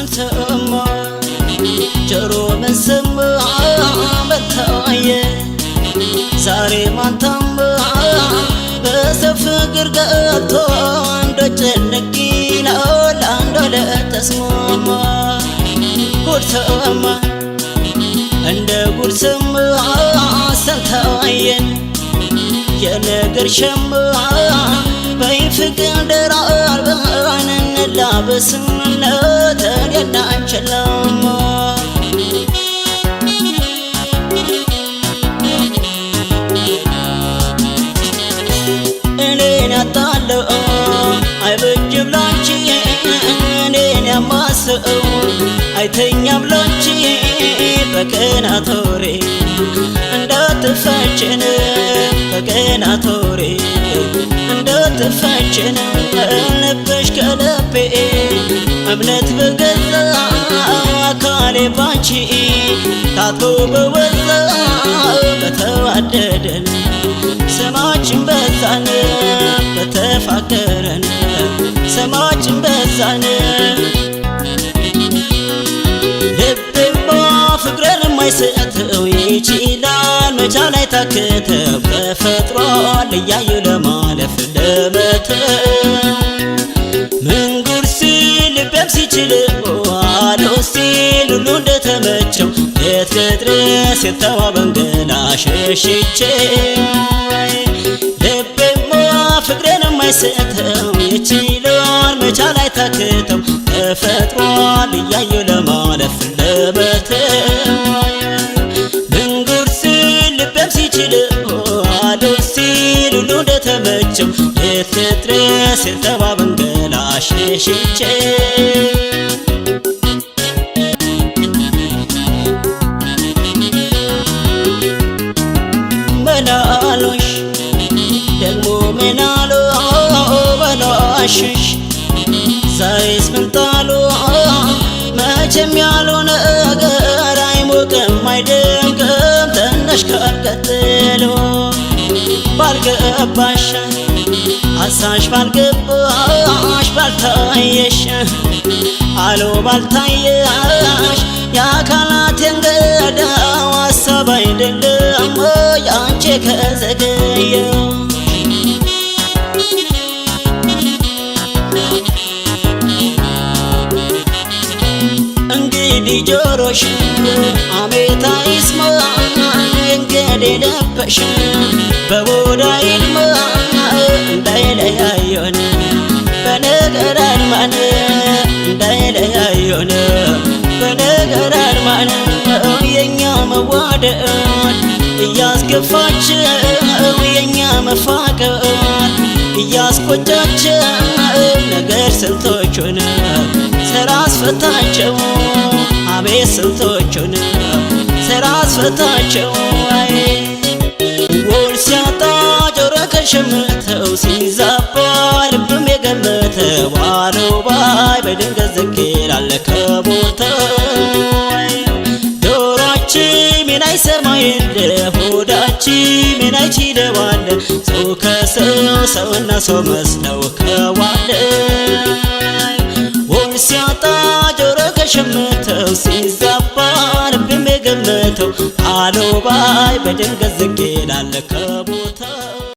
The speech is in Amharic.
ምን ሰማ ጆሮ ምን ሰማ መታየ ዛሬ ማንታማ በሰው ፍቅር ገብቶ እንደጨነቂና ለአንድ ለተስማማ ጉድ ሰማ እንደ ጉድ ሰማ ሰምታየን የነገር ሸማ በፍቅር ደራርበን እንላበስና ተገናኝችላማ እኔን ያጣለው አይበጅም ላንቺ እኔን ያማሰው አይተኛም ላንቺ በቀናቶሬ እንዳትፈችን በቀናቶሬ እንዳትፈችን ልብሽ ከልቤ እምነት በገዛ አካሌ ባንቺ ታጥቦ በወዛ በተዋደደን ስማችን በዛን በተፋቀረን ስማችን በዛን ልቤማ ፍቅርን የማይሰጠው ይችላል መቻል አይታክተው ተፈጥሯል እያዩ ለማለፍ ለመተው ምን ጉድ ሲል ልቤም ሲችል ዋሎ ሲል ሁሉ እንደተመቸው የት ልድረስ የተዋበን ገላ ሸሽቼ ልቤማ ፍቅርን የማይሰጠው ይችላል መቻል አይታክተው ተፈጥሯል እያዩ ለማለፍ ለመተው ምን ጉድ ሲል ልቤም ሲችል ዋሎ ሲል ሁሉ እንደተመቸው የት ልድረስ የተዋበን ገላ ሸሽቼ መላሎሽ ደግሞ ምናሉ በላሽሽ ዛሬስ ምን ጣሉ መቼም ያለው ነገር አይሞቅም አይደምቅም ትንሽ ካልቀጥሎ ባልገባሽ አሳሽ ባልገባሽ ባልታየሽ አሎ ባልታየሽ የአካላቴን ገዳው ሀሳብ አይደለም ያንቺ ከዘገየው እንግዲህ ጆሮሽ አሜታ ይስማ እንግዲህ ልብሽ በቦዳ ይልማ እንዳይለያየን በነገር አድማን እንዳይለያየን በነገር አድማን የኛ መዋደድ እያስከፋቸው የኛ መፋቀር እያስቆጫቸው ነገር ስንቶቹን ስራ አስፈታቸው አቤት ስንቶቹን ስራ አስፈታቸው ውል ሲያጣ ጆሮ ከሸመተው ሲዛባ ልብም የገመተው ዋለው ባይ በድንገት ዝቅ ይላል ከቦታው ጆሮአችን ምን አይሰማ የለ ሆዳችን ምን አይችለዋል ሰው ከሰው ሰውና ሰው መስለው ከዋለ ውል ሲያጣ ጆሮ ከሸመተው ሲዛባ ልብም የገመተው አለው ባይ በድንገት ዝቅ ይላል ከቦታው